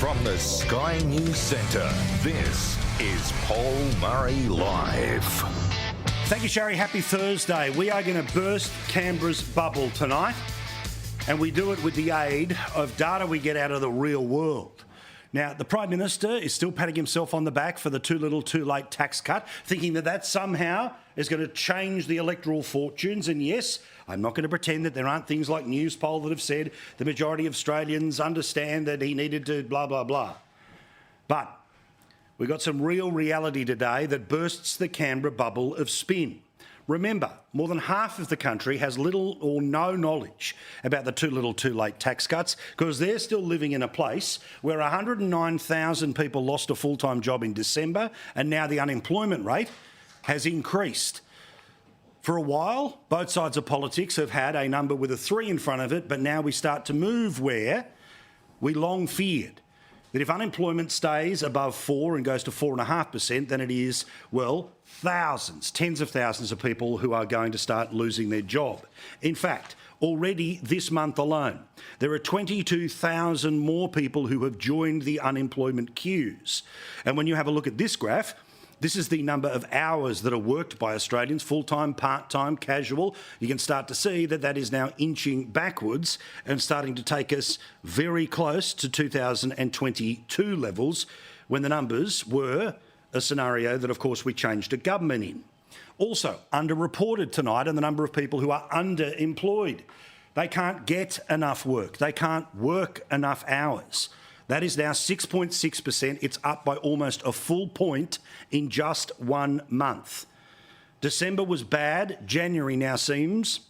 From the Sky News Centre, this is Paul Murray Live. Thank you, Sherry. Happy Thursday. We are going to burst Canberra's bubble tonight, and we do it with the aid of data we get out of the real world. Now, the Prime Minister is still patting himself on the back for the too little, too late tax cut, thinking that that somehow is going to change the electoral fortunes. And yes, I'm not going to pretend that there aren't things like Newspoll that have said the majority of Australians understand that he needed to blah, blah, blah. But we've got some real reality today that bursts the Canberra bubble of spin. Remember, more than half of the country has little or no knowledge about the too little too late tax cuts because they're still living in a place where 109,000 people lost a full-time job in December, and now the unemployment rate has increased. For a while, both sides of politics have had a number with a 3 in front of it, but now we start to move where we long feared that if unemployment stays above 4 and goes to 4.5%, then it is, well, thousands, tens of thousands of people who are going to start losing their job. In fact, already this month alone, there are 22,000 more people who have joined the unemployment queues. And when you have a look at this graph, this is the number of hours that are worked by Australians, full-time, part-time, casual. You can start to see that that is now inching backwards and starting to take us very close to 2022 levels, when the numbers were a scenario that, of course, we changed a government in. Also, underreported tonight are the number of people who are underemployed. They can't get enough work. They can't work enough hours. That is now 6.6%. It's up by almost a full point in just 1 month. December was bad. January now seems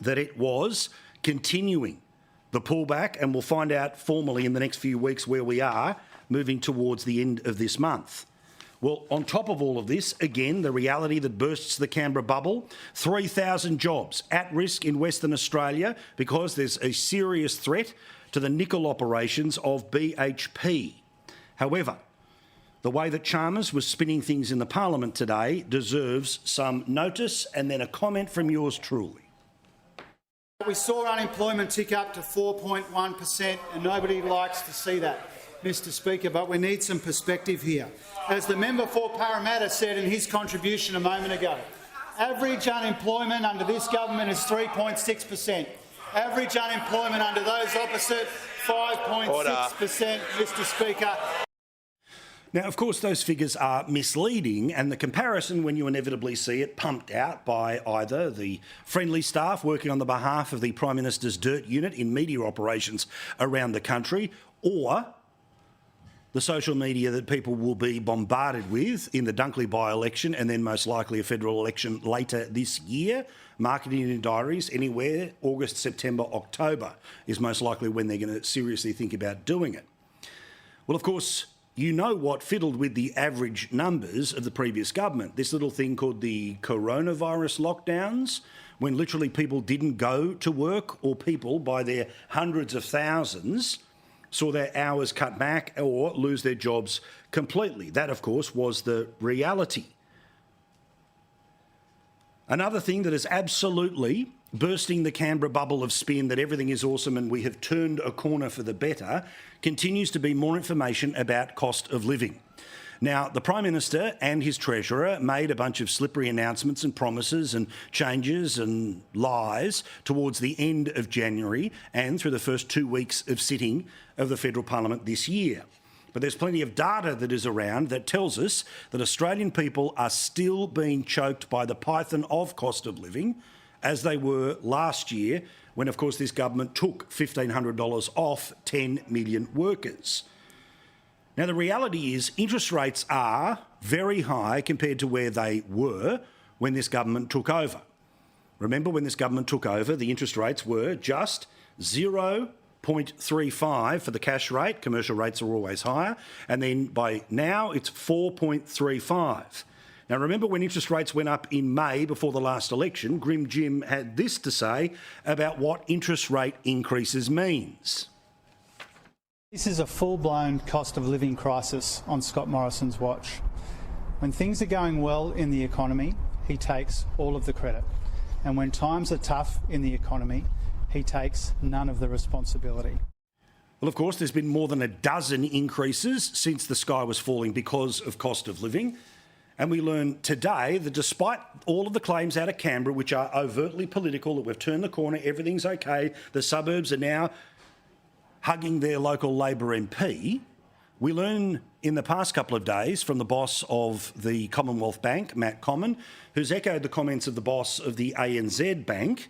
that it was continuing the pullback, and we'll find out formally in the next few weeks where we are moving towards the end of this month. Well, on top of all of this, again, the reality that bursts the Canberra bubble, 3,000 jobs at risk in Western Australia because there's a serious threat to the nickel operations of BHP. However, the way that Chalmers was spinning things in the Parliament today deserves some notice and then a comment from yours truly. We saw unemployment tick up to 4.1%, and nobody likes to see that, Mr Speaker, but we need some perspective here. As the member for Parramatta said in his contribution a moment ago, average unemployment under this government is 3.6%. Average unemployment under those opposite, 5.6%, Mr Speaker. Now, of course, those figures are misleading, and the comparison, when you inevitably see it pumped out by either the friendly staff working on the behalf of the Prime Minister's Dirt Unit in media operations around the country, or the social media that people will be bombarded with in the Dunkley by-election and then most likely a federal election later this year, marketing in diaries anywhere August, September, October is most likely when they're going to seriously think about doing it. Well, of course, you know what fiddled with the average numbers of the previous government, this little thing called the coronavirus lockdowns, when literally people didn't go to work, or people by their hundreds of thousands saw their hours cut back or lose their jobs completely. That, of course, was the reality. Another thing that is absolutely bursting the Canberra bubble of spin, that everything is awesome and we have turned a corner for the better, continues to be more information about cost of living. Now, the Prime Minister and his Treasurer made a bunch of slippery announcements and promises and changes and lies towards the end of January and through the first 2 weeks of sitting of the federal parliament this year. But there's plenty of data that is around that tells us that Australian people are still being choked by the python of cost of living, as they were last year when, of course, this government took $1,500 off 10 million workers. Now, the reality is interest rates are very high compared to where they were when this government took over. Remember, when this government took over, the interest rates were just 0.35 for the cash rate. Commercial rates are always higher. And then by now, it's 4.35. Now, remember when interest rates went up in May before the last election, Grim Jim had this to say about what interest rate increases means. This is a full-blown cost of living crisis on Scott Morrison's watch. When things are going well in the economy, he takes all of the credit. And when times are tough in the economy, he takes none of the responsibility. Well, of course, there's been more than a dozen increases since the sky was falling because of cost of living. And we learned today that despite all of the claims out of Canberra, which are overtly political, that we've turned the corner, everything's okay, the suburbs are now hugging their local Labor MP, we learned in the past couple of days from the boss of the Commonwealth Bank, Matt Comyn, who's echoed the comments of the boss of the ANZ Bank,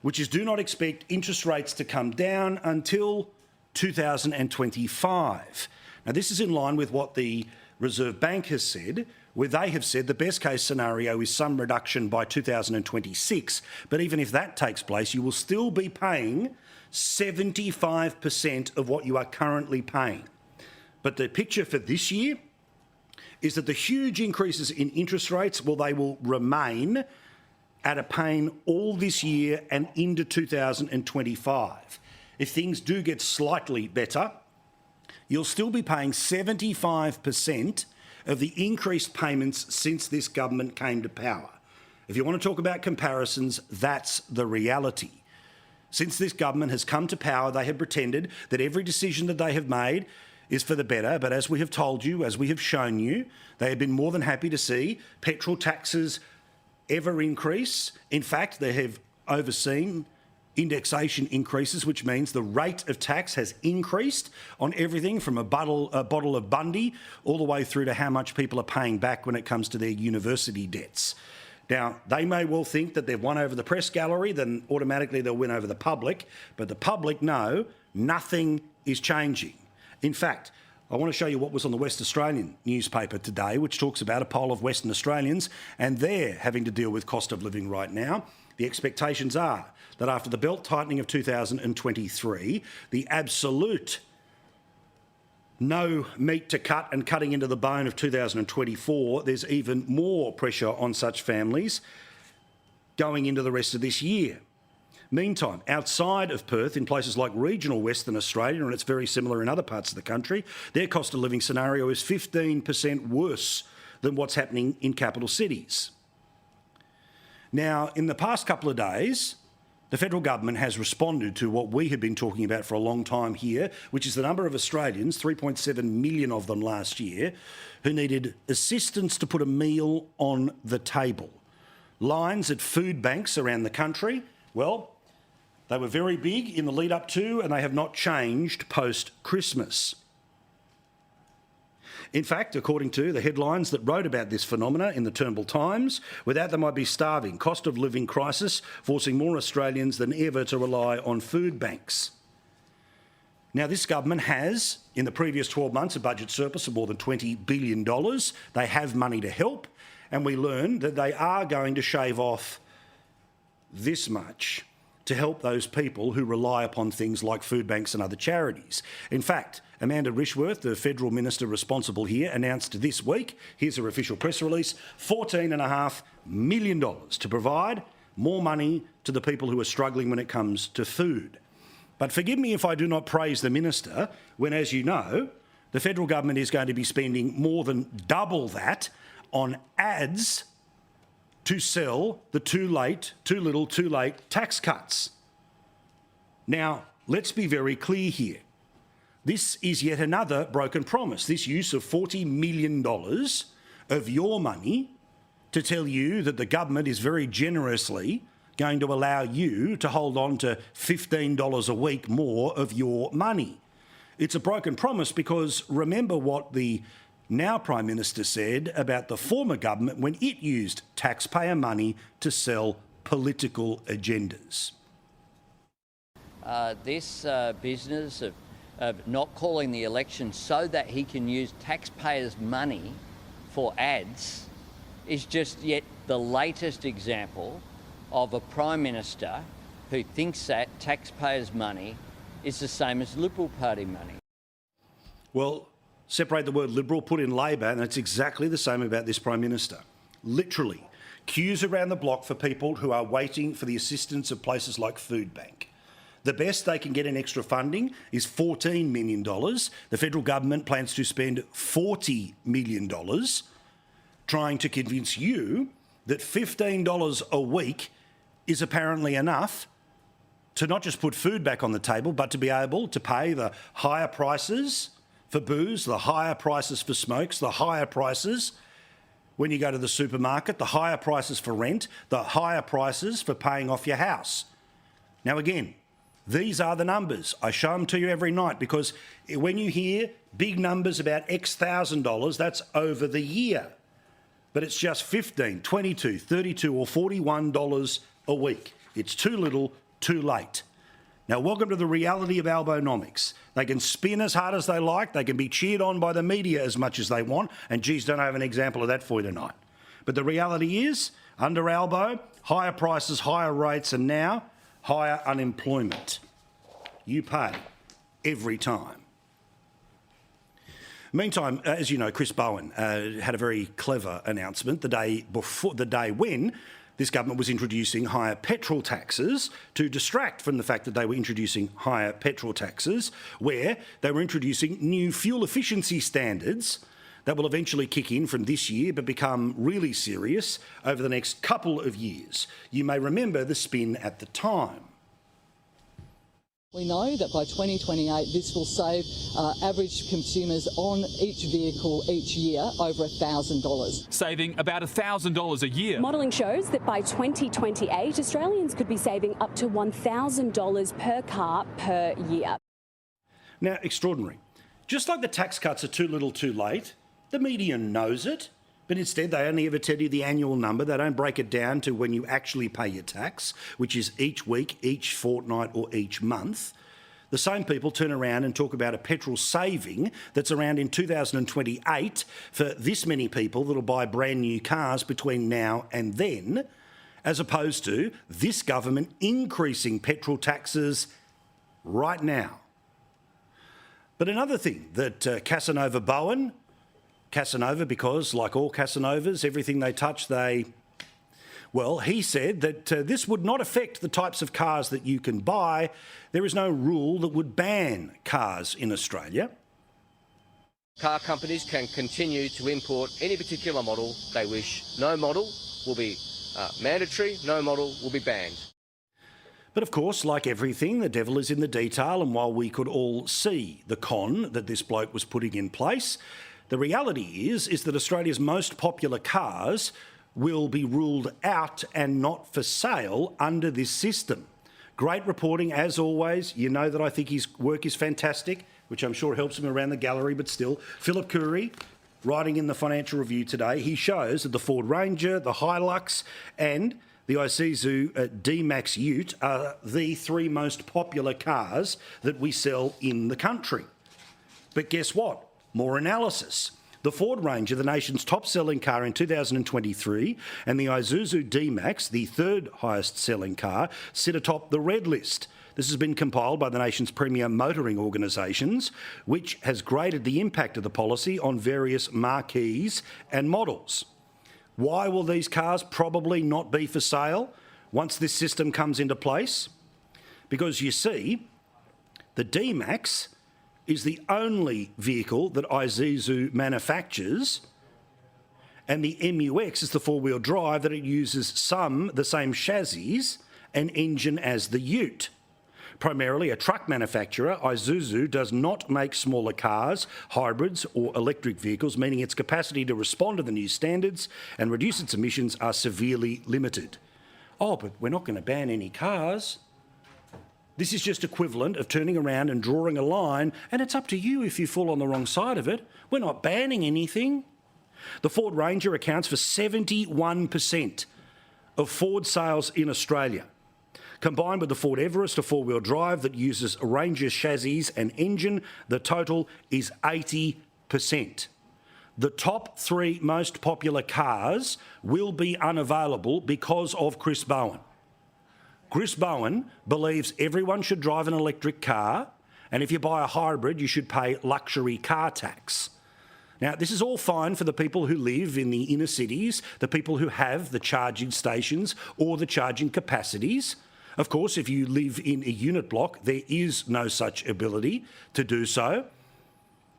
which is do not expect interest rates to come down until 2025. Now, this is in line with what the Reserve Bank has said, where they have said the best case scenario is some reduction by 2026. But even if that takes place, you will still be paying 75% of what you are currently paying. But the picture for this year is that the huge increases in interest rates, well, they will remain at a pain all this year and into 2025. If things do get slightly better, you'll still be paying 75% of the increased payments since this government came to power. If you want to talk about comparisons, that's the reality. Since this government has come to power, they have pretended that every decision that they have made is for the better, but as we have told you, as we have shown you, they have been more than happy to see petrol taxes ever increase. In fact, they have overseen indexation increases, which means the rate of tax has increased on everything from a bottle of Bundy all the way through to how much people are paying back when it comes to their university debts. Now, they may well think that they've won over the press gallery, then automatically they'll win over the public, but the public know nothing is changing. In fact, I want to show you what was on the West Australian newspaper today, which talks about a poll of Western Australians, and they're having to deal with cost of living right now. The expectations are that after the belt tightening of 2023, the absolute no meat to cut and cutting into the bone of 2024, there's even more pressure on such families going into the rest of this year. Meantime, outside of Perth, in places like regional Western Australia, and it's very similar in other parts of the country, their cost of living scenario is 15% worse than what's happening in capital cities. Now, in the past couple of days, the federal government has responded to what we have been talking about for a long time here, which is the number of Australians, 3.7 million of them last year, who needed assistance to put a meal on the table. Lines at food banks around the country, well, they were very big in the lead up to, and they have not changed post-Christmas. In fact, according to the headlines that wrote about this phenomena in the Turnbull Times, without them I'd be starving. Cost of living crisis forcing more Australians than ever to rely on food banks. Now, this government has, in the previous 12 months, a budget surplus of more than $20 billion. They have money to help, and we learned that they are going to shave off this much to help those people who rely upon things like food banks and other charities. In fact, Amanda Rishworth, the federal minister responsible here, announced this week, here's her official press release, $14.5 million to provide more money to the people who are struggling when it comes to food. But forgive me if I do not praise the minister, when, as you know, the federal government is going to be spending more than double that on ads to sell the too late, too little, too late tax cuts. Now, let's be very clear here. This is yet another broken promise, this use of $40 million of your money to tell you that the government is very generously going to allow you to hold on to $15 a week more of your money. It's a broken promise because remember what the now Prime Minister said about the former government when it used taxpayer money to sell political agendas. This business of not calling the election so that he can use taxpayers' money for ads is just yet the latest example of a Prime Minister who thinks that taxpayers' money is the same as Liberal Party money. Well, separate the word Liberal, put in Labor, and it's exactly the same about this Prime Minister. Literally, queues around the block for people who are waiting for the assistance of places like Food Bank. The best they can get in extra funding is $14 million. The federal government plans to spend $40 million trying to convince you that $15 a week is apparently enough to not just put food back on the table, but to be able to pay the higher prices for booze, the higher prices for smokes, the higher prices when you go to the supermarket, the higher prices for rent, the higher prices for paying off your house. Now, again, these are the numbers. I show them to you every night because when you hear big numbers about X $1,000, that's over the year. But it's just $15, $22, $32 or $41 a week. It's too little, too late. Now, welcome to the reality of Albonomics. They can spin as hard as they like. They can be cheered on by the media as much as they want. And, geez, don't I have an example of that for you tonight. But the reality is, under Albo, higher prices, higher rates, and now higher unemployment. You pay every time. Meantime, as you know, Chris Bowen had a very clever announcement the day when this government was introducing higher petrol taxes to distract from the fact that they were introducing higher petrol taxes, where they were introducing new fuel efficiency standards that will eventually kick in from this year but become really serious over the next couple of years. You may remember the spin at the time. We know that by 2028 this will save average consumers on each vehicle each year over $1,000. Saving about $1,000 a year. Modelling shows that by 2028 Australians could be saving up to $1,000 per car per year. Now, extraordinary. Just like the tax cuts are too little too late, the media knows it, but instead they only ever tell you the annual number. They don't break it down to when you actually pay your tax, which is each week, each fortnight or each month. The same people turn around and talk about a petrol saving that's around in 2028 for this many people that'll buy brand new cars between now and then, as opposed to this government increasing petrol taxes right now. But another thing that Casanova Bowen, Casanova because, like all Casanovas, everything they touch, he said that this would not affect the types of cars that you can buy. There is no rule that would ban cars in Australia. Car companies can continue to import any particular model they wish. No model will be mandatory, no model will be banned. But of course, like everything, the devil is in the detail, and while we could all see the con that this bloke was putting in place, the reality is that Australia's most popular cars will be ruled out and not for sale under this system. Great reporting, as always. You know that I think his work is fantastic, which I'm sure helps him around the gallery, but still. Philip Curry, writing in the Financial Review today, he shows that the Ford Ranger, the Hilux and the Isuzu D-Max Ute are the three most popular cars that we sell in the country. But guess what? More analysis. The Ford Ranger, the nation's top-selling car in 2023, and the Isuzu D-Max, the third highest-selling car, sit atop the red list. This has been compiled by the nation's premier motoring organisations, which has graded the impact of the policy on various marquees and models. Why will these cars probably not be for sale once this system comes into place? Because, you see, the D-Max is the only vehicle that Isuzu manufactures, and the MUX is the four-wheel drive that it uses the same chassis and engine as the Ute. Primarily a truck manufacturer, Isuzu does not make smaller cars, hybrids or electric vehicles, meaning its capacity to respond to the new standards and reduce its emissions are severely limited. Oh, but we're not going to ban any cars. This is just equivalent of turning around and drawing a line, and it's up to you if you fall on the wrong side of it. We're not banning anything. The Ford Ranger accounts for 71% of Ford sales in Australia. Combined with the Ford Everest, a four-wheel drive that uses a Ranger chassis and engine, the total is 80%. The top three most popular cars will be unavailable because of Chris Bowen. Chris Bowen believes everyone should drive an electric car, and if you buy a hybrid, you should pay luxury car tax. Now, this is all fine for the people who live in the inner cities, the people who have the charging stations or the charging capacities. Of course, if you live in a unit block, there is no such ability to do so.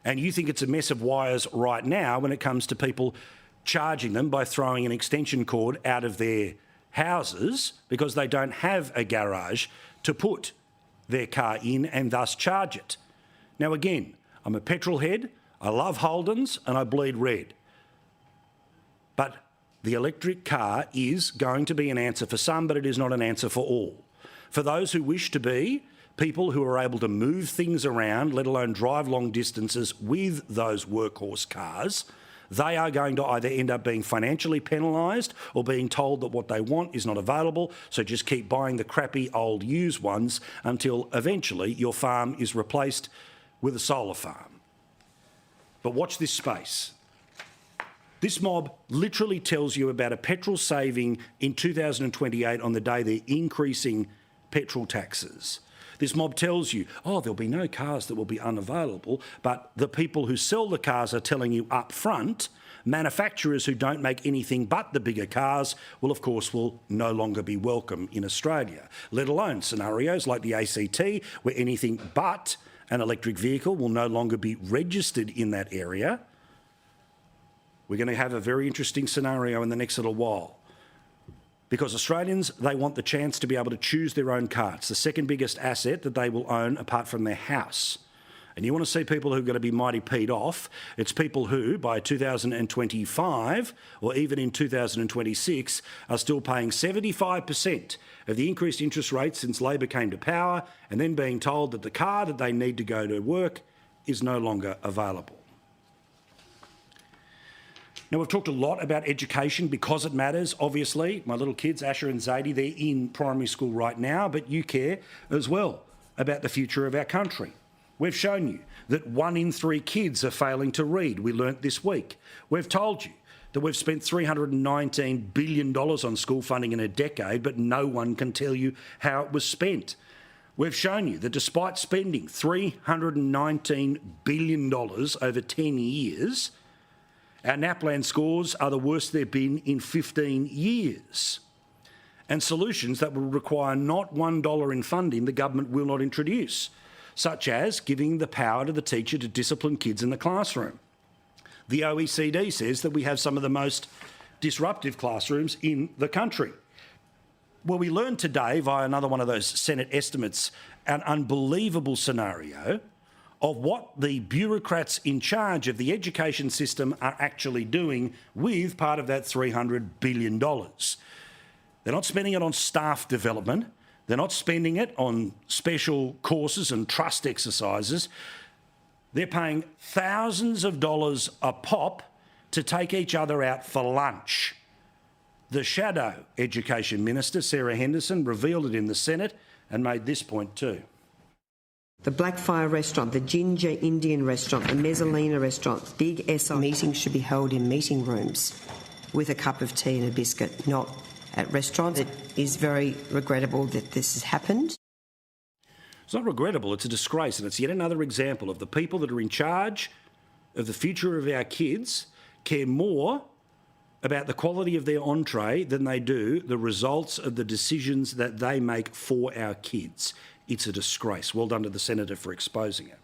And you think it's a mess of wires right now when it comes to people charging them by throwing an extension cord out of their houses because they don't have a garage to put their car in and thus charge it. Now again, I'm a petrol head, I love Holdens and I bleed red. But the electric car is going to be an answer for some, but it is not an answer for all. For those who wish to be people who are able to move things around, let alone drive long distances with those workhorse cars, they are going to either end up being financially penalised or being told that what they want is not available, so just keep buying the crappy old used ones until eventually your farm is replaced with a solar farm. But watch this space. This mob literally tells you about a petrol saving in 2028 on the day they're increasing petrol taxes. This mob tells you, oh, there'll be no cars that will be unavailable, but the people who sell the cars are telling you up front, manufacturers who don't make anything but the bigger cars will, of course, will no longer be welcome in Australia, let alone scenarios like the ACT where anything but an electric vehicle will no longer be registered in that area. We're going to have a very interesting scenario in the next little while. Because Australians, they want the chance to be able to choose their own car. It's the second biggest asset that they will own apart from their house. And you want to see people who are going to be mighty peed off. It's people who, by 2025 or even in 2026, are still paying 75% of the increased interest rates since Labor came to power, and then being told that the car that they need to go to work is no longer available. Now, we've talked a lot about education because it matters, obviously. My little kids, Asher and Zadie, they're in primary school right now, but you care as well about the future of our country. We've shown you that 1 in 3 kids are failing to read. We learnt this week. We've told you that we've spent $319 billion on school funding in a decade, but no one can tell you how it was spent. We've shown you that despite spending $319 billion over 10 years, our NAPLAN scores are the worst they've been in 15 years. And solutions that will require not $1 in funding the government will not introduce, such as giving the power to the teacher to discipline kids in the classroom. The OECD says that we have some of the most disruptive classrooms in the country. Well, we learned today via another one of those Senate estimates an unbelievable scenario of what the bureaucrats in charge of the education system are actually doing with part of that $300 billion. They're not spending it on staff development. They're not spending it on special courses and trust exercises. They're paying thousands of dollars a pop to take each other out for lunch. The shadow Education Minister, Sarah Henderson, revealed it in the Senate and made this point too. The Blackfire restaurant, the Ginger Indian restaurant, the Mezzalina restaurant, big SI meetings should be held in meeting rooms with a cup of tea and a biscuit, not at restaurants. It is very regrettable that this has happened. It's not regrettable, it's a disgrace, and it's yet another example of the people that are in charge of the future of our kids care more about the quality of their entree than they do the results of the decisions that they make for our kids. It's a disgrace. Well done to the Senator for exposing it.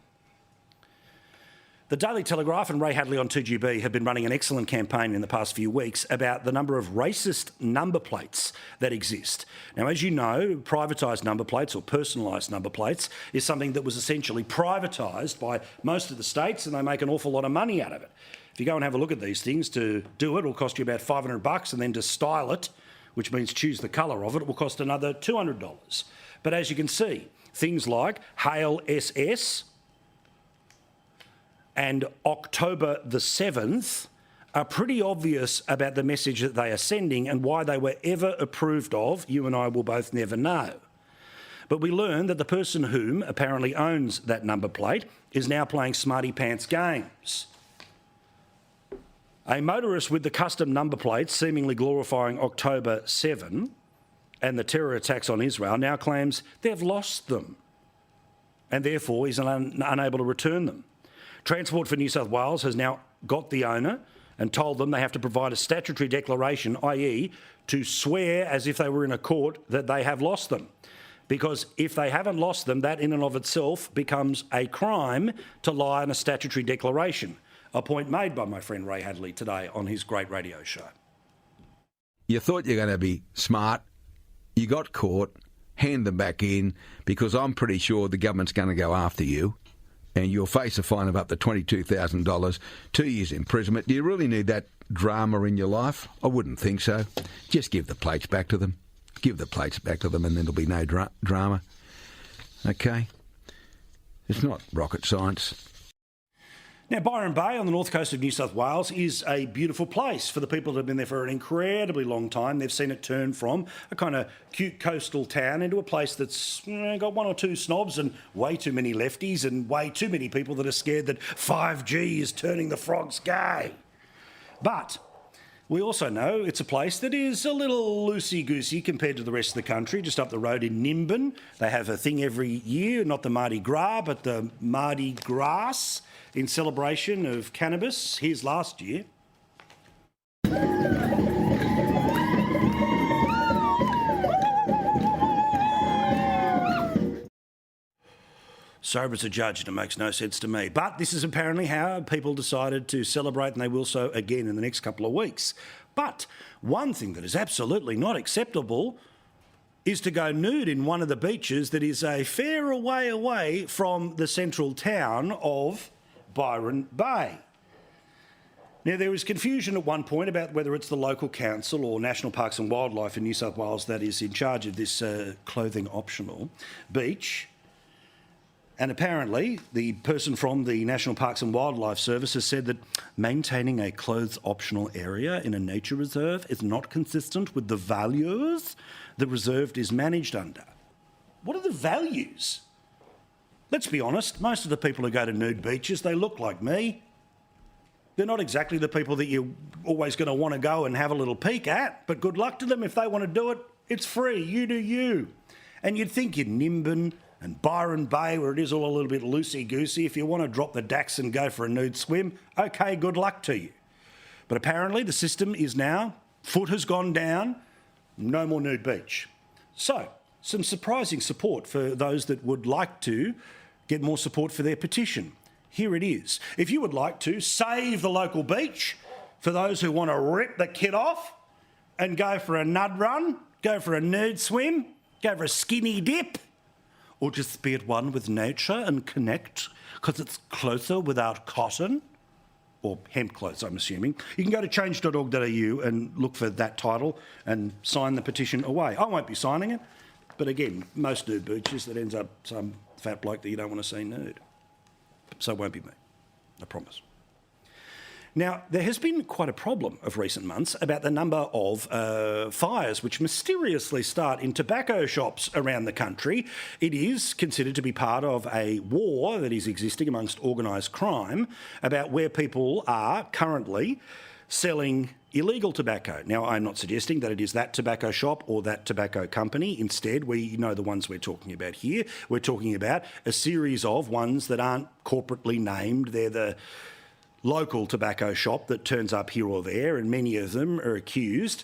The Daily Telegraph and Ray Hadley on 2GB have been running an excellent campaign in the past few weeks about the number of racist number plates that exist. Now, as you know, privatised number plates or personalised number plates is something that was essentially privatised by most of the states, and they make an awful lot of money out of it. If you go and have a look at these things, to do it, it'll cost you about $500, and then to style it, which means choose the colour of it, it will cost another $200. But as you can see, things like Hail SS and October the 7th are pretty obvious about the message that they are sending, and why they were ever approved of, you and I will both never know. But we learn that the person whom apparently owns that number plate is now playing smarty pants games. A motorist with the custom number plate seemingly glorifying October 7 and the terror attacks on Israel now claims they've lost them and therefore is unable to return them. Transport for New South Wales has now got the owner and told them they have to provide a statutory declaration, i.e. to swear as if they were in a court that they have lost them. Because if they haven't lost them, that in and of itself becomes a crime to lie on a statutory declaration. A point made by my friend Ray Hadley today on his great radio show. You thought you were going to be smart. You got caught. hand them back in, because I'm pretty sure the government's going to go after you and you'll face a fine of up to $22,000, 2 years imprisonment. Do you really need that drama in your life? I wouldn't think so. Just give the plates back to them. Give the plates back to them and then there'll be no drama. Okay? It's not rocket science. Now, Byron Bay on the north coast of New South Wales is a beautiful place for the people that have been there for an incredibly long time. They've seen it turn from a kind of cute coastal town into a place that's got one or two snobs and way too many lefties and way too many people that are scared that 5G is turning the frogs gay. But we also know it's a place that is a little loosey-goosey compared to the rest of the country. Just up the road in Nimbin, they have a thing every year, not the Mardi Gras, but the Mardi Gras, in celebration of cannabis. Here's last year. Sober as a judge, and it makes no sense to me. But this is apparently how people decided to celebrate, and they will so again in the next couple of weeks. But one thing that is absolutely not acceptable is to go nude in one of the beaches that is a fair way away from the central town of Byron Bay. Now, there was confusion at one point about whether it's the local council or National Parks and Wildlife in New South Wales that is in charge of this clothing optional beach. And apparently, the person from the National Parks and Wildlife Service has said that maintaining a clothes optional area in a nature reserve is not consistent with the values the reserve is managed under. What are the values? Let's be honest, most of the people who go to nude beaches, they look like me. They're not exactly the people that you're always going to want to go and have a little peek at, but good luck to them if they want to do it. It's free, you do you. And you'd think in Nimbin and Byron Bay, where it is all a little bit loosey-goosey, if you want to drop the Dax and go for a nude swim, okay, good luck to you. But apparently the system is now, foot has gone down, no more nude beach. So, some surprising support for those that would like to get more support for their petition. Here it is. If you would like to save the local beach for those who want to rip the kid off and go for a nud run, go for a nude swim, go for a skinny dip, or just be at one with nature and connect because it's closer without cotton, or hemp clothes, I'm assuming, you can go to change.org.au and look for that title and sign the petition away. I won't be signing it, but again, most nude beaches, that ends up some fat bloke that you don't want to see nude. So it won't be me, I promise. Now, there has been quite a problem of recent months about the number of fires which mysteriously start in tobacco shops around the country. It is considered to be part of a war that is existing amongst organised crime about where people are currently selling illegal tobacco. Now, I'm not suggesting that it is that tobacco shop or that tobacco company. Instead, we know the ones we're talking about here. We're talking about a series of ones that aren't corporately named. They're the local tobacco shop that turns up here or there, and many of them are accused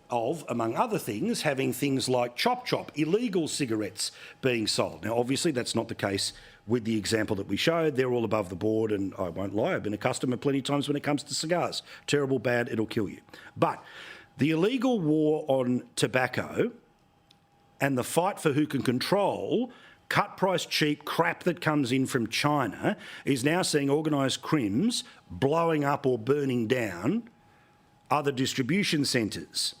of, among other things, having things like chop, illegal cigarettes being sold. Now, obviously, that's not the case with the example that we showed. They're all above the board, and I won't lie, I've been a customer plenty of times when it comes to cigars. Terrible, bad, it'll kill you. But the illegal war on tobacco and the fight for who can control cut-price cheap crap that comes in from China is now seeing organised crims blowing up or burning down other distribution centres.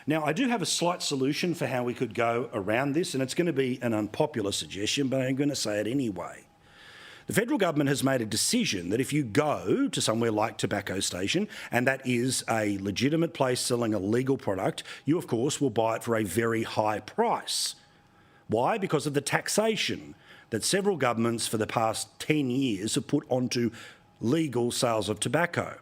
Now, I do have a slight solution for how we could go around this, and it's going to be an unpopular suggestion, but I'm going to say it anyway. The federal government has made a decision that if you go to somewhere like Tobacco Station, and that is a legitimate place selling a legal product, you, of course, will buy it for a very high price. Why? Because of the taxation that several governments for the past 10 years have put onto legal sales of tobacco.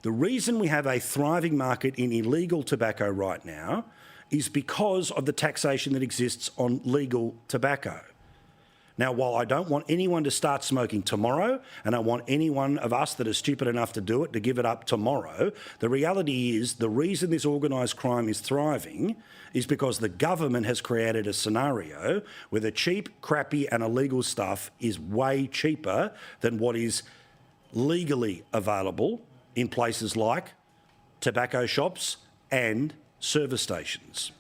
The reason we have a thriving market in illegal tobacco right now is because of the taxation that exists on legal tobacco. Now, while I don't want anyone to start smoking tomorrow, and I want any one of us that is stupid enough to do it to give it up tomorrow, the reality is the reason this organised crime is thriving is because the government has created a scenario where the cheap, crappy and illegal stuff is way cheaper than what is legally available in places like tobacco shops and service stations.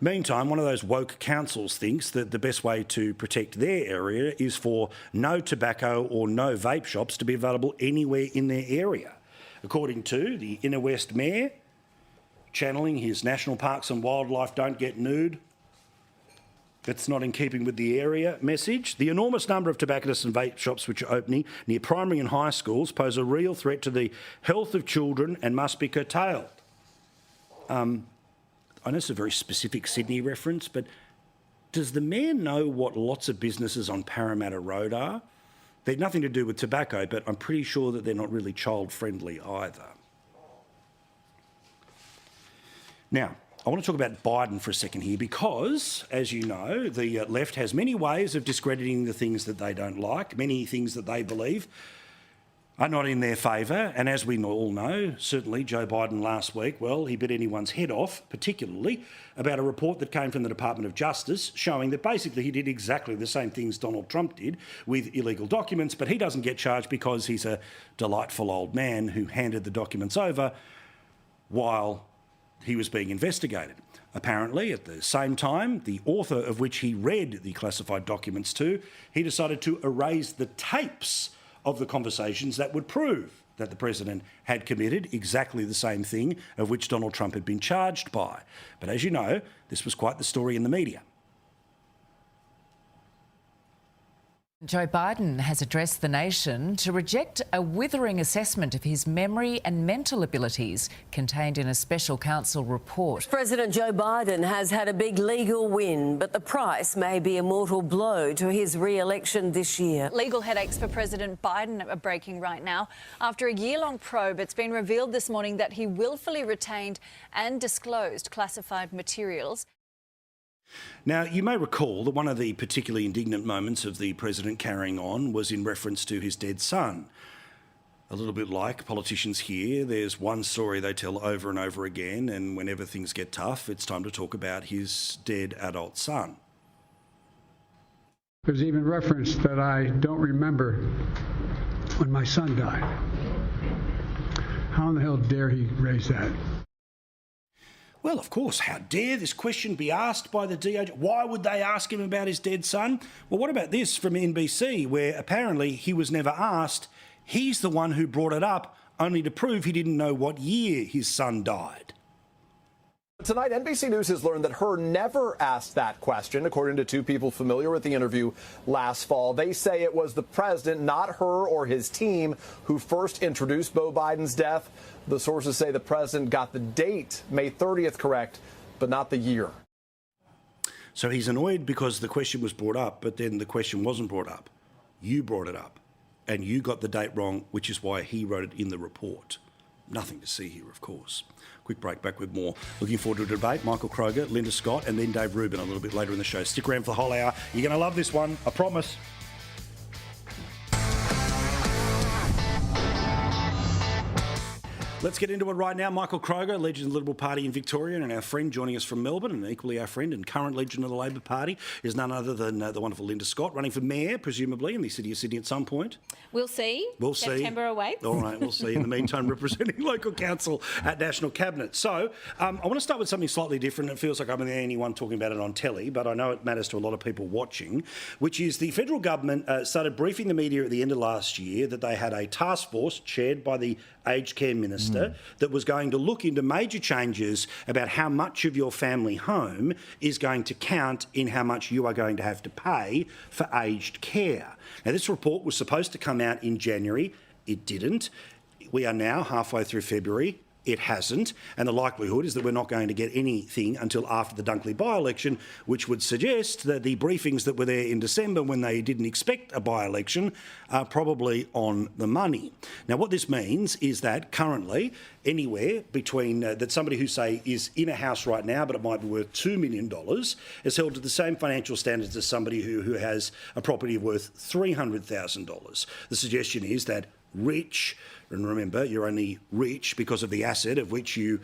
Meantime, one of those woke councils thinks that the best way to protect their area is for no tobacco or no vape shops to be available anywhere in their area. According to the Inner West Mayor, channeling his National Parks and Wildlife Don't Get Nude, that's not in keeping with the area message. The enormous number of tobacconists and vape shops which are opening near primary and high schools pose a real threat to the health of children and must be curtailed. I know it's a very specific Sydney reference, but does the mayor know what lots of businesses on Parramatta Road are? They've nothing to do with tobacco, but I'm pretty sure that they're not really child-friendly either. Now, I want to talk about Biden for a second here because, as you know, the left has many ways of discrediting the things that they don't like, many things that they believe are not in their favour. And as we all know, certainly Joe Biden last week, well, he bit anyone's head off, particularly about a report that came from the Department of Justice showing that basically he did exactly the same things Donald Trump did with illegal documents, but he doesn't get charged because he's a delightful old man who handed the documents over while he was being investigated. Apparently, at the same time, the author of which he read the classified documents to, he decided to erase the tapes of the conversations that would prove that the president had committed exactly the same thing of which Donald Trump had been charged by. But as you know, this was quite the story in the media. Joe Biden has addressed the nation to reject a withering assessment of his memory and mental abilities contained in a special counsel report. President Joe Biden has had a big legal win, but the price may be a mortal blow to his re-election this year. Legal headaches for President Biden are breaking right now. After a year-long probe, it's been revealed this morning that he willfully retained and disclosed classified materials. Now, you may recall that one of the particularly indignant moments of the president carrying on was in reference to his dead son. A little bit like politicians here, there's one story they tell over and over again, and whenever things get tough, it's time to talk about his dead adult son. There's even reference that I don't remember when my son died. How in the hell dare he raise that? Well, of course, how dare this question be asked by the DOJ? Why would they ask him about his dead son? Well, what about this from NBC, where apparently he was never asked. He's the one who brought it up, only to prove he didn't know what year his son died. Tonight, NBC News has learned that Hur never asked that question, according to two people familiar with the interview last fall. They say it was the president, not Hur or his team, who first introduced Beau Biden's death. The sources say the president got the date, May 30th, correct, but not the year. So he's annoyed because the question was brought up, but then the question wasn't brought up. You brought it up, and you got the date wrong, which is why he wrote it in the report. Nothing to see here, of course. Quick break, back with more. Looking forward to a debate. Michael Kroger, Linda Scott, and then Dave Rubin a little bit later in the show. Stick around for the whole hour. You're going to love this one, I promise. Let's get into it right now. Michael Kroger, legend of the Liberal Party in Victoria, and our friend joining us from Melbourne, and equally our friend and current legend of the Labor Party, is none other than the wonderful Linda Scott, running for mayor, presumably, in the city of Sydney at some point. We'll see. We'll see. September awaits. All right, we'll see. In the meantime, representing local council at National Cabinet. So I want to start with something slightly different. It feels like I'm the only one talking about it on telly, but I know it matters to a lot of people watching, which is the federal government started briefing the media at the end of last year that they had a task force chaired by the aged care minister that was going to look into major changes about how much of your family home is going to count in how much you are going to have to pay for aged care. Now, this report was supposed to come out in January. It didn't. We are now halfway through February. It hasn't, and the likelihood is that we're not going to get anything until after the Dunkley by-election, which would suggest that the briefings that were there in December when they didn't expect a by-election are probably on the money. Now, what this means is that currently anywhere between that somebody who, say, is in a house right now, but it might be worth $2 million, is held to the same financial standards as somebody who has a property worth $300,000. The suggestion is that rich, and remember, you're only rich because of the asset of which you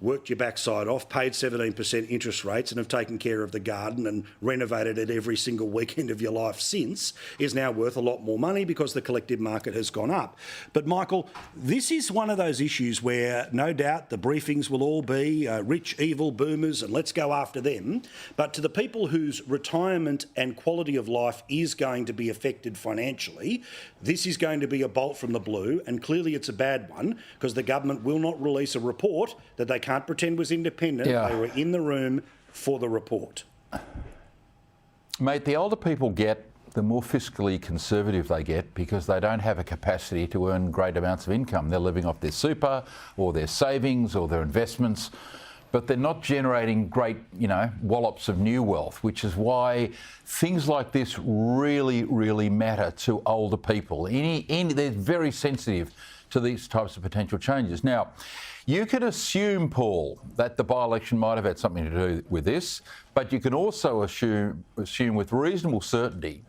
worked your backside off, paid 17% interest rates and have taken care of the garden and renovated it every single weekend of your life since, is now worth a lot more money because the collective market has gone up. But Michael, this is one of those issues where no doubt the briefings will all be rich, evil boomers and let's go after them. But to the people whose retirement and quality of life is going to be affected financially, this is going to be a bolt from the blue, and clearly it's a bad one because the government will not release a report that they can't pretend was independent. Yeah. They were in the room for the report. Mate, the older people get, the more fiscally conservative they get because they don't have a capacity to earn great amounts of income. They're living off their super or their savings or their investments, but they're not generating great, wallops of new wealth, which is why things like this really, really matter to older people. They're very sensitive to these types of potential changes. Now, you can assume, Paul, that the by-election might have had something to do with this, but you can also assume with reasonable certainty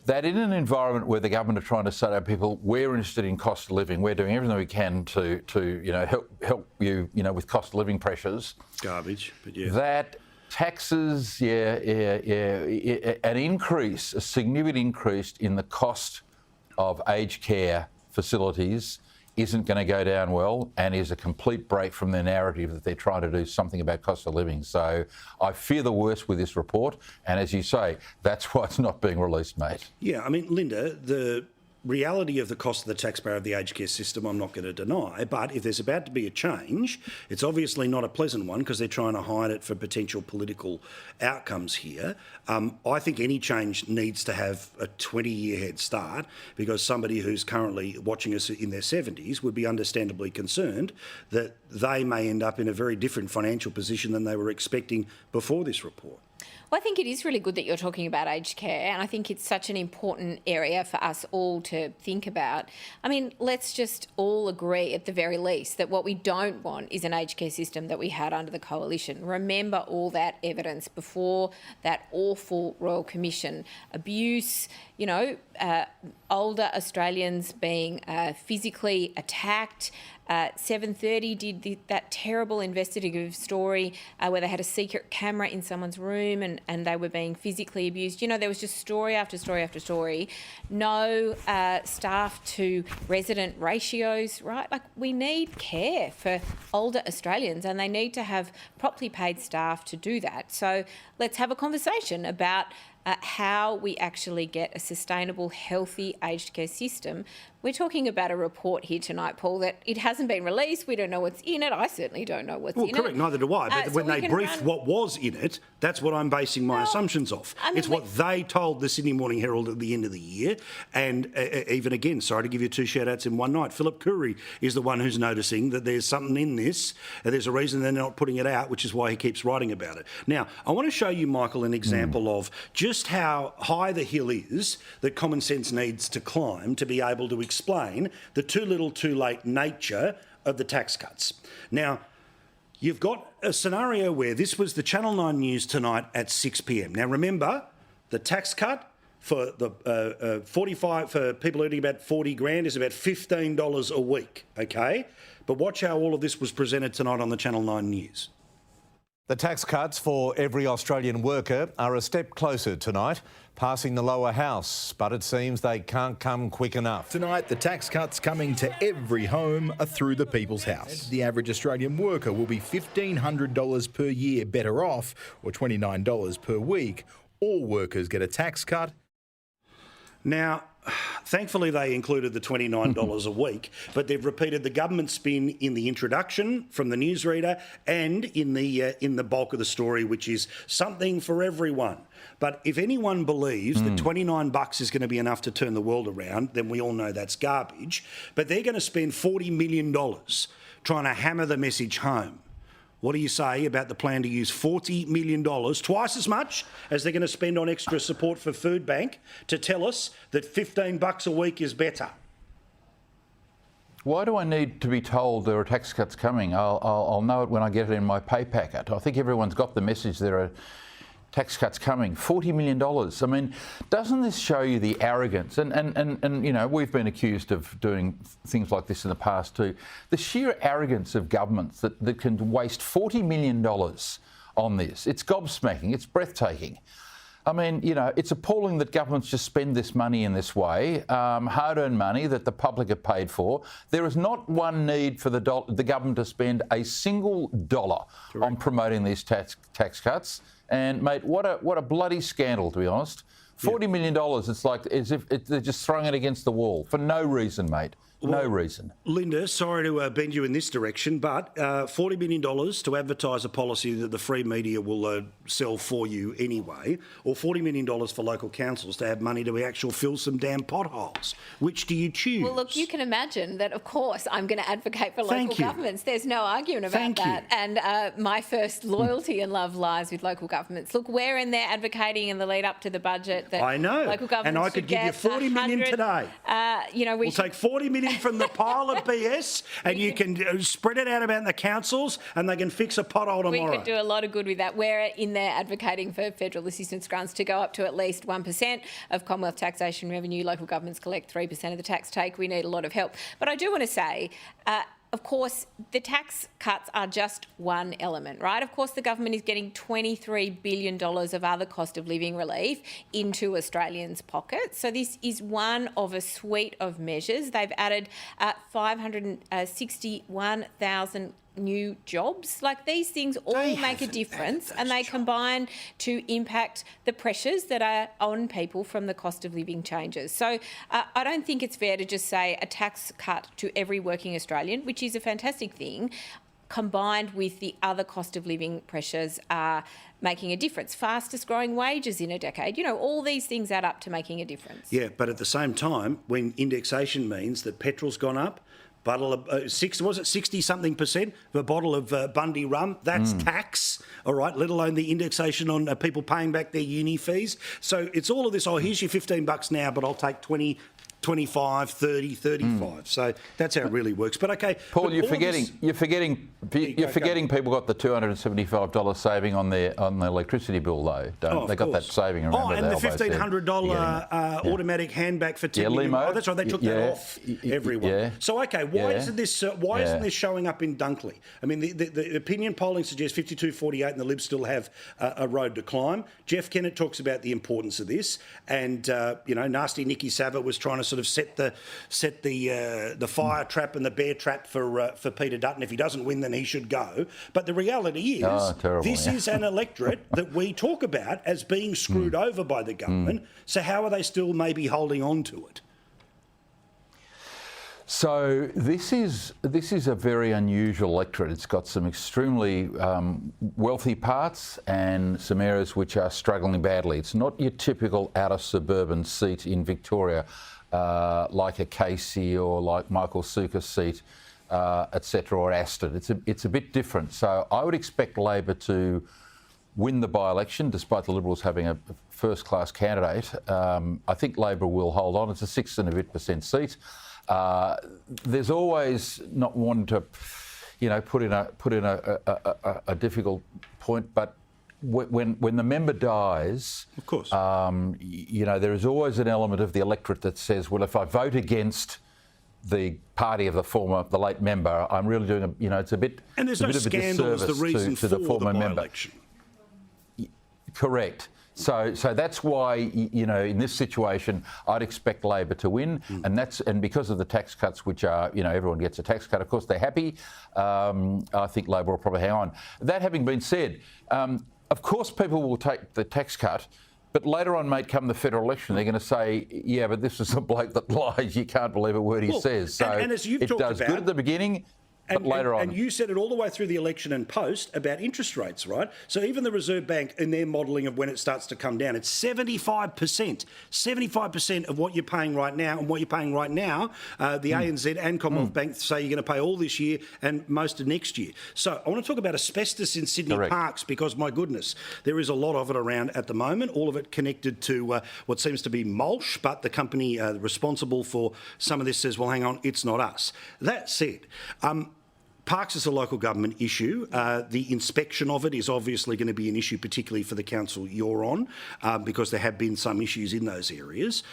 that in an environment where the government are trying to say to people, we're interested in cost of living, we're doing everything we can to help you, with cost of living pressures. Garbage, but yeah. That taxes, a significant increase in the cost of aged care facilities isn't going to go down well and is a complete break from their narrative that they're trying to do something about cost of living. So I fear the worst with this report, and as you say, that's why it's not being released, mate. Yeah, I mean, Linda, the reality of the cost of the taxpayer of the aged care system I'm not going to deny, but if there's about to be a change, it's obviously not a pleasant one because they're trying to hide it for potential political outcomes here. I think any change needs to have a 20-year head start because somebody who's currently watching us in their 70s would be understandably concerned that they may end up in a very different financial position than they were expecting before this report. Well, I think it is really good that you're talking about aged care, and I think it's such an important area for us all to think about. I mean, let's just all agree at the very least that what we don't want is an aged care system that we had under the Coalition. Remember all that evidence before that awful Royal Commission. Abuse, older Australians being physically attacked. 7:30 did that terrible investigative story where they had a secret camera in someone's room and they were being physically abused. There was just story after story after story. No staff to resident ratios, right? Like, we need care for older Australians and they need to have properly paid staff to do that. So let's have a conversation about how we actually get a sustainable, healthy aged care system. We're talking about a report here tonight, Paul, that it hasn't been released. We don't know what's in it. I certainly don't know what's in it. Well, correct, neither do I. But when they briefed what was in it, that's what I'm basing my assumptions off. It's what they told the Sydney Morning Herald at the end of the year. And even again, sorry to give you two shout-outs in one night, Philip Curry is the one who's noticing that there's something in this, and there's a reason they're not putting it out, which is why he keeps writing about it. Now, I want to show you, Michael, an example of just how high the hill is that common sense needs to climb to be able to explain the too little too late nature of the tax cuts. Now, you've got a scenario where this was the Channel 9 news tonight at 6 p.m. Now, remember, the tax cut for the 45 for people earning about 40 grand is about $15 a week, okay? But watch how all of this was presented tonight on the Channel 9 news. The tax cuts for every Australian worker are a step closer tonight, passing the lower house, but it seems they can't come quick enough. Tonight, the tax cuts coming to every home are through the people's house. The average Australian worker will be $1,500 per year better off, or $29 per week. All workers get a tax cut. Now, thankfully, they included the $29 a week, but they've repeated the government spin in the introduction from the newsreader and in the bulk of the story, which is something for everyone. But if anyone believes that $29 is going to be enough to turn the world around, then we all know that's garbage. But they're going to spend $40 million trying to hammer the message home. What do you say about the plan to use $40 million, twice as much as they're going to spend on extra support for Food Bank, to tell us that $15 a week is better? Why do I need to be told there are tax cuts coming? I'll know it when I get it in my pay packet. I think everyone's got the message there are tax cuts coming, $40 million. I mean, doesn't this show you the arrogance? And you know, we've been accused of doing things like this in the past too. The sheer arrogance of governments that can waste $40 million on this. It's gobsmacking. It's breathtaking. I mean, you know, it's appalling that governments just spend this money in this way, hard-earned money that the public have paid for. There is not one need for the government to spend a single dollar on promoting these tax cuts. And, mate, what a bloody scandal, to be honest. $40 million, it's like as if they're just throwing it against the wall for no reason, mate. No reason. Linda, sorry to bend you in this direction, but $40 million to advertise a policy that the free media will sell for you anyway, or $40 million for local councils to have money to actually fill some damn potholes. Which do you choose? Well, look, you can imagine that, of course, I'm going to advocate for local governments. There's no argument about that. And my first loyalty and love lies with local governments. Look, we're in there advocating in the lead up to the budget that I know. Local governments and I could give you $40 million today. You know, we'll take $40 million from the pile of BS and you can spread it out about the councils and they can fix a pothole tomorrow. We could do a lot of good with that. We're in there advocating for federal assistance grants to go up to at least 1% of Commonwealth taxation revenue. Local governments collect 3% of the tax take. We need a lot of help. But I do want to say, of course, the tax cuts are just one element, right? Of course, the government is getting $23 billion of other cost of living relief into Australians' pockets. So this is one of a suite of measures. They've added 561,000 new jobs. Like, these things all make a difference and they combine to impact the pressures that are on people from the cost of living changes. So I don't think it's fair to just say a tax cut to every working Australian, which is a fantastic thing, combined with the other cost of living pressures are making a difference. Fastest growing wages in a decade. You know, all these things add up to making a difference. Yeah, but at the same time, when indexation means that petrol's gone up, bottle of 60-something% of a bottle of Bundy rum, that's tax, all right, let alone the indexation on people paying back their uni fees. So it's all of this, oh, here's your $15 now, but I'll take 20, 25, 30, 35. So that's how it really works. But okay, Paul, but you're forgetting people got the $275 saving on their electricity bill though. They got that saving. Remember and the $1,500 automatic handback for 10 million. Oh, that's right. They took that off everyone. Yeah. So okay, why isn't this? Why isn't this showing up in Dunkley? I mean, the opinion polling suggests 52-48, and the Libs still have a road to climb. Jeff Kennett talks about the importance of this, and you know, nasty Nikki Savva was trying to sort of set the fire trap and the bear trap for Peter Dutton. If he doesn't win, then he should go. But the reality is, this is an electorate that we talk about as being screwed over by the government. So how are they still maybe holding on to it? So this is a very unusual electorate. It's got some extremely wealthy parts and some areas which are struggling badly. It's not your typical outer suburban seat in Victoria, like a Casey or like Michael Suka's seat, etc., or Aston. It's a bit different. So I would expect Labor to win the by-election, despite the Liberals having a first-class candidate. I think Labor will hold on. It's a 6 and a bit % seat. There's always not wanting to, you know, put in a difficult point, but when the member dies, of course, you know, there is always an element of the electorate that says, well, if I vote against the party of the late member, I'm really doing it's a bit. And there's no scandal as the reason for the former member. Correct. So that's why, you know, in this situation, I'd expect Labor to win, and because of the tax cuts, which are, you know, everyone gets a tax cut. Of course, they're happy. I think Labor will probably hang on. That having been said, of course, people will take the tax cut, but later on, mate, come the federal election, they're going to say, yeah, but this is a bloke that lies. You can't believe a word he says. So and as you've it does good at the beginning. But later on. And you said it all the way through the election and post about interest rates, right? So even the Reserve Bank, in their modelling of when it starts to come down, it's 75%. 75% of what you're paying right now, and what you're paying right now, the ANZ and Commonwealth Bank say you're going to pay all this year and most of next year. So I want to talk about asbestos in Sydney parks, because, my goodness, there is a lot of it around at the moment, all of it connected to what seems to be Mulch, but the company responsible for some of this says, well, hang on, it's not us. That said, Parks is a local government issue. The inspection of it is obviously going to be an issue, particularly for the council you're on, because there have been some issues in those areas.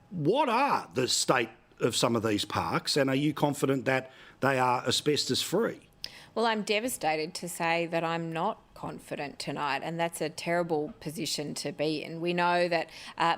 What are the state of some of these parks, and are you confident that they are asbestos-free? Well, I'm devastated to say that I'm not confident tonight, and that's a terrible position to be in. We know that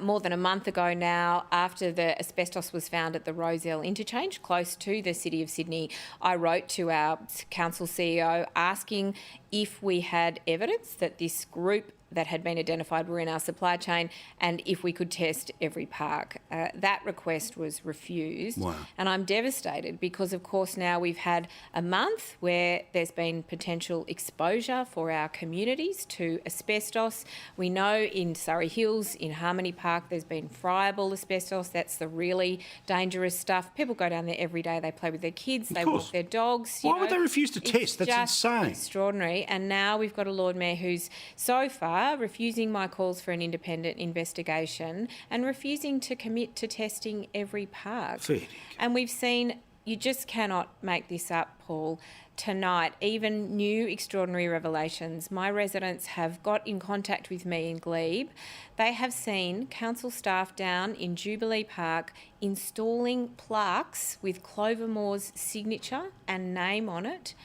more than a month ago now, after the asbestos was found at the Rozelle interchange close to the City of Sydney, I wrote to our council CEO asking if we had evidence that this group that had been identified were in our supply chain and if we could test every park. That request was refused. Wow. And I'm devastated because, of course, now we've had a month where there's been potential exposure for our communities to asbestos. We know in Surrey Hills, in Harmony Park, there's been friable asbestos. That's the really dangerous stuff. People go down there every day. They play with their kids. They walk their dogs. Why would they refuse to test? That's insane. Extraordinary. And now we've got a Lord Mayor who's so far refusing my calls for an independent investigation and refusing to commit to testing every park. And we've seen, you just cannot make this up, Paul. Tonight, even new extraordinary revelations. My residents have got in contact with me in Glebe. They have seen council staff down in Jubilee Park installing plaques with Clover Moore's signature and name on it,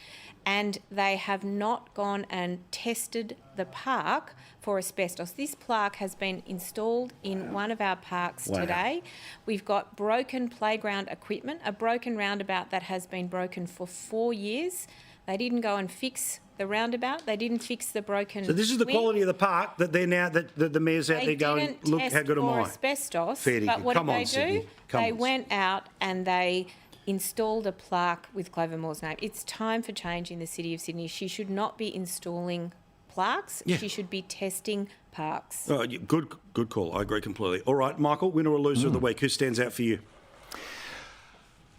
and they have not gone and tested the park for asbestos. This plaque has been installed in one of our parks today. We've got broken playground equipment, a broken roundabout that has been broken for 4 years. They didn't go and fix the roundabout. They didn't fix the broken So this is the quality of the park that they're now, that the mayor's out there going, look, how good am I? Asbestos, Fair but what Come did on, they do? Sydney. They went out and they installed a plaque with Clover Moore's name. It's time for change in the City of Sydney. She should not be installing plaques. Yeah. She should be testing parks. Oh, good call. I agree completely. All right, Michael, winner or loser of the week, who stands out for you?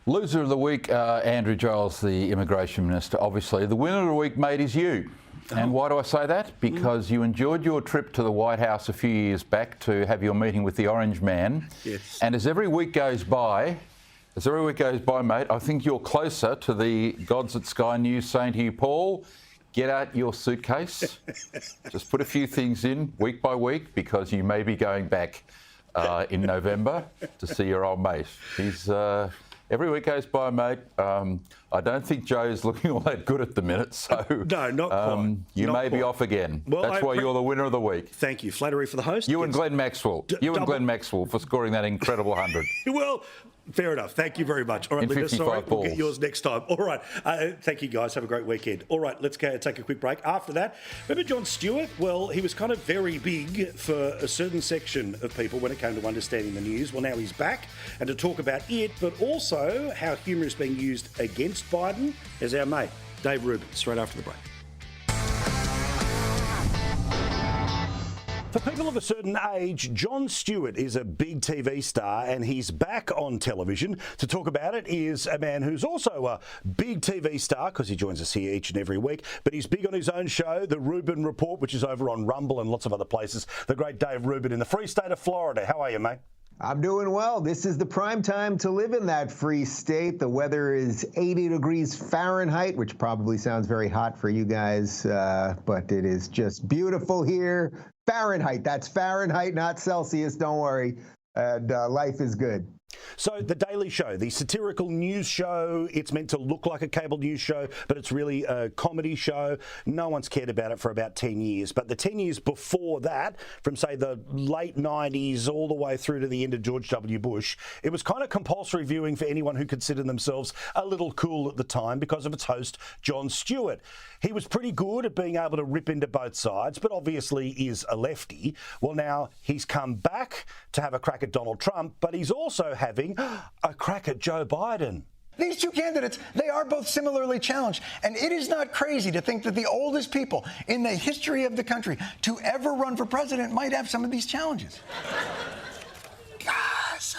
Loser of the week, Andrew Giles, the Immigration Minister, obviously. The winner of the week, mate, is you. And why do I say that? Because you enjoyed your trip to the White House a few years back to have your meeting with the Orange Man. Yes. And as every week goes by, mate, I think you're closer to the gods at Sky News saying to you, Paul, get out your suitcase. Just put a few things in week by week because you may be going back in November to see your old mate. He's... every week goes by, mate. I don't think Joe's looking all that good at the minute, so no, not quite. You may be off again. Well, that's why you're the winner of the week. Thank you. Flattery for the host. You and Glenn Maxwell. Glenn Maxwell for scoring that incredible 100. Well, fair enough. Thank you very much. All right, Linda, sorry, we'll get yours next time. All right. Thank you, guys. Have a great weekend. All right, let's go take a quick break. After that, remember Jon Stewart? Well, he was kind of very big for a certain section of people when it came to understanding the news. Well, now he's back, and to talk about it, but also how humour is being used against Biden, is our mate, Dave Rubin, straight after the break. For people of a certain age, Jon Stewart is a big TV star, and he's back on television. To talk about it is a man who's also a big TV star because he joins us here each and every week, but he's big on his own show, The Rubin Report, which is over on Rumble and lots of other places. The great Dave Rubin in the free state of Florida. How are you, mate? I'm doing well. This is the prime time to live in that free state. The weather is 80 degrees Fahrenheit, which probably sounds very hot for you guys, but it is just beautiful here. Fahrenheit. That's Fahrenheit, not Celsius. Don't worry. And life is good. So The Daily Show, the satirical news show, it's meant to look like a cable news show, but it's really a comedy show. No one's cared about it for about 10 years. But the 10 years before that, from, say, the late 90s all the way through to the end of George W. Bush, it was kind of compulsory viewing for anyone who considered themselves a little cool at the time because of its host, Jon Stewart. He was pretty good at being able to rip into both sides, but obviously is a lefty. Well, now he's come back to have a crack at Donald Trump, but he's also having a crack at Joe Biden. These two candidates, they are both similarly challenged. And it is not crazy to think that the oldest people in the history of the country to ever run for president might have some of these challenges. Gaza.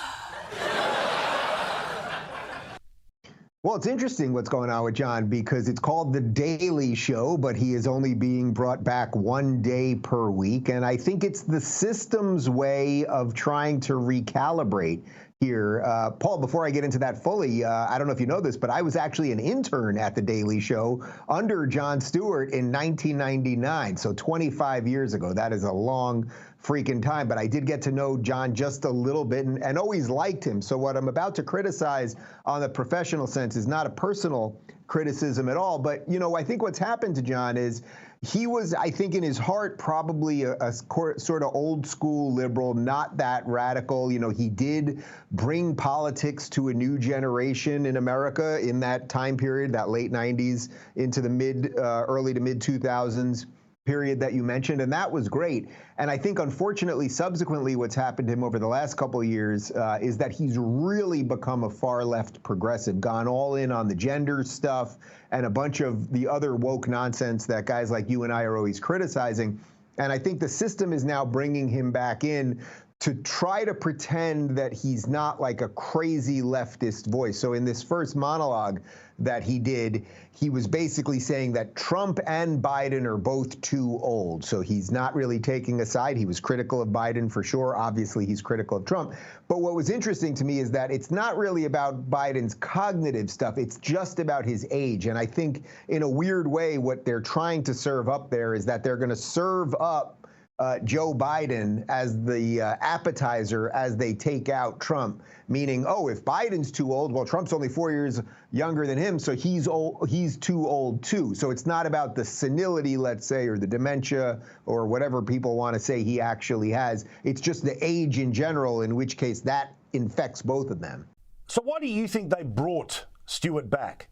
Well, it's interesting what's going on with Jon because it's called The Daily Show, but he is only being brought back 1 day per week. And I think it's the system's way of trying to recalibrate here. Paul, before I get into that fully, I don't know if you know this, but I was actually an intern at The Daily Show under Jon Stewart in 1999, so 25 years ago. That is a long freaking time, but I did get to know Jon just a little bit and always liked him. So what I'm about to criticize on the professional sense is not a personal criticism at all, but, you know, I think what's happened to Jon is he was, I think, in his heart, probably a sort of old school liberal, not that radical. You know, he did bring politics to a new generation in America in that time period, that late 90s into the early to mid 2000s period that you mentioned, and that was great. And I think, unfortunately, subsequently, what's happened to him over the last couple of years is that he's really become a far-left progressive, gone all in on the gender stuff and a bunch of the other woke nonsense that guys like you and I are always criticizing. And I think the system is now bringing him back in to try to pretend that he's not like a crazy leftist voice. So in this first monologue that he did, he was basically saying that Trump and Biden are both too old. So he's not really taking a side. He was critical of Biden for sure. Obviously, he's critical of Trump. But what was interesting to me is that it's not really about Biden's cognitive stuff. It's just about his age. And I think in a weird way, what they're trying to serve up there is that they're going to serve up Joe Biden as the appetizer as they take out Trump, meaning, oh, if Biden's too old, well, Trump's only 4 years younger than him, so he's too old too. So it's not about the senility, let's say, or the dementia or whatever people want to say he actually has. It's just the age in general, in which case that infects both of them. So why do you think they brought Stewart back?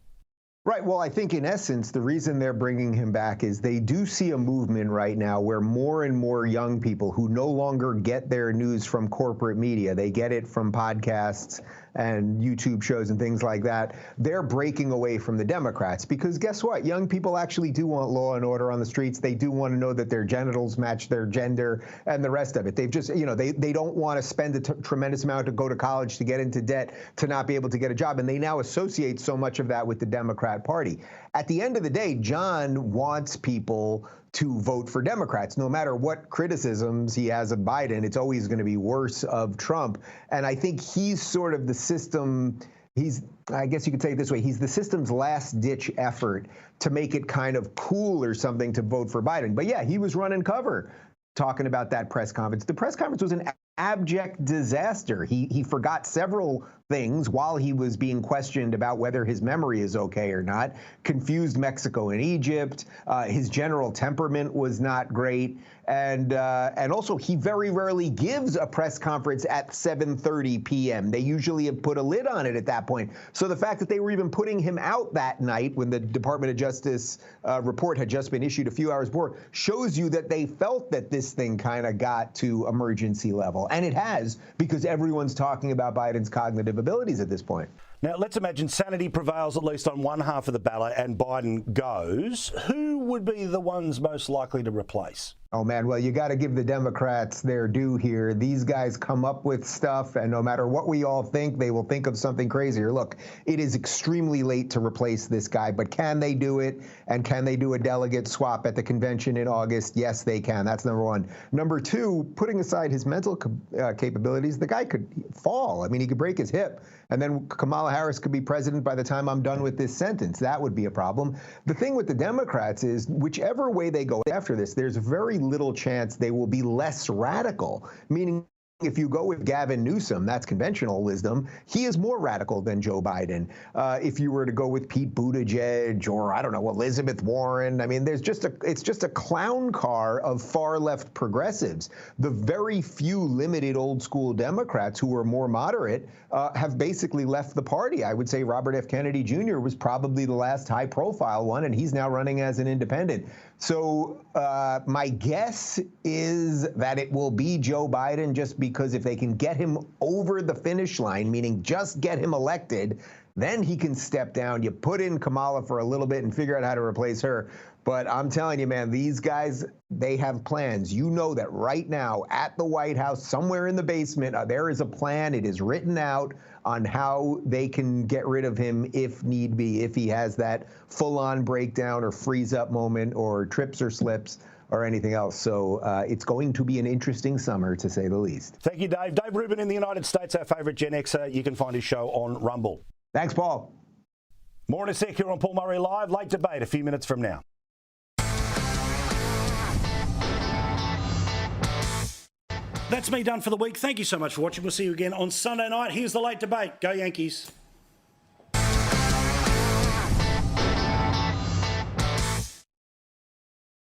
Right. Well, I think in essence, the reason they're bringing him back is they do see a movement right now where more and more young people who no longer get their news from corporate media, they get it from podcasts and YouTube shows and things like that, they're breaking away from the Democrats. Because guess what? Young people actually do want law and order on the streets. They do want to know that their genitals match their gender and the rest of it. They've just, you know, they don't want to spend a tremendous amount to go to college, to get into debt, to not be able to get a job. And they now associate so much of that with the Democrat Party. At the end of the day, Jon wants people to vote for Democrats. No matter what criticisms he has of Biden, it's always going to be worse of Trump. And I think he's sort of the system, I guess you could say it this way, he's the system's last-ditch effort to make it kind of cool or something to vote for Biden. But yeah, he was running cover talking about that press conference. The press conference was an abject disaster. He forgot several things while he was being questioned about whether his memory is okay or not, confused Mexico and Egypt. His general temperament was not great. And also, he very rarely gives a press conference at 7:30 p.m. They usually have put a lid on it at that point. So the fact that they were even putting him out that night when the Department of Justice report had just been issued a few hours before shows you that they felt that this thing kind of got to emergency level. And it has, because everyone's talking about Biden's cognitive abilities at this point. Now, let's imagine sanity prevails at least on one half of the ballot and Biden goes. Who would be the ones most likely to replace? Oh, man, well, you got to give the Democrats their due here. These guys come up with stuff, and no matter what we all think, they will think of something crazier. Look, it is extremely late to replace this guy, but can they do it? And can they do a delegate swap at the convention in August? Yes, they can. That's number one. Number two, putting aside his mental capabilities, the guy could fall. I mean, he could break his hip, and then Kamala Harris could be president by the time I'm done with this sentence. That would be a problem. The thing with the Democrats is, whichever way they go after this, there's very little chance they will be less radical, meaning if you go with Gavin Newsom, that's conventional wisdom, he is more radical than Joe Biden. If you were to go with Pete Buttigieg or, I don't know, Elizabeth Warren, I mean, it's just a clown car of far left progressives. The very few limited old school Democrats who are more moderate have basically left the party. I would say Robert F. Kennedy Jr. was probably the last high profile one, and he's now running as an independent. So my guess is that it will be Joe Biden, just because if they can get him over the finish line, meaning just get him elected, then he can step down. You put in Kamala for a little bit and figure out how to replace her. But I'm telling you, man, these guys, they have plans. You know that right now at the White House, somewhere in the basement, there is a plan. It is written out on how they can get rid of him if need be, if he has that full-on breakdown or freeze-up moment or trips or slips. or anything else. So it's going to be an interesting summer, to say the least. Thank you, Dave. Dave Rubin in the United States, our favourite Gen Xer. You can find his show on Rumble. Thanks, Paul. More in a sec here on Paul Murray Live. Late debate a few minutes from now. That's me done for the week. Thank you so much for watching. We'll see you again on Sunday night. Here's the late debate. Go Yankees.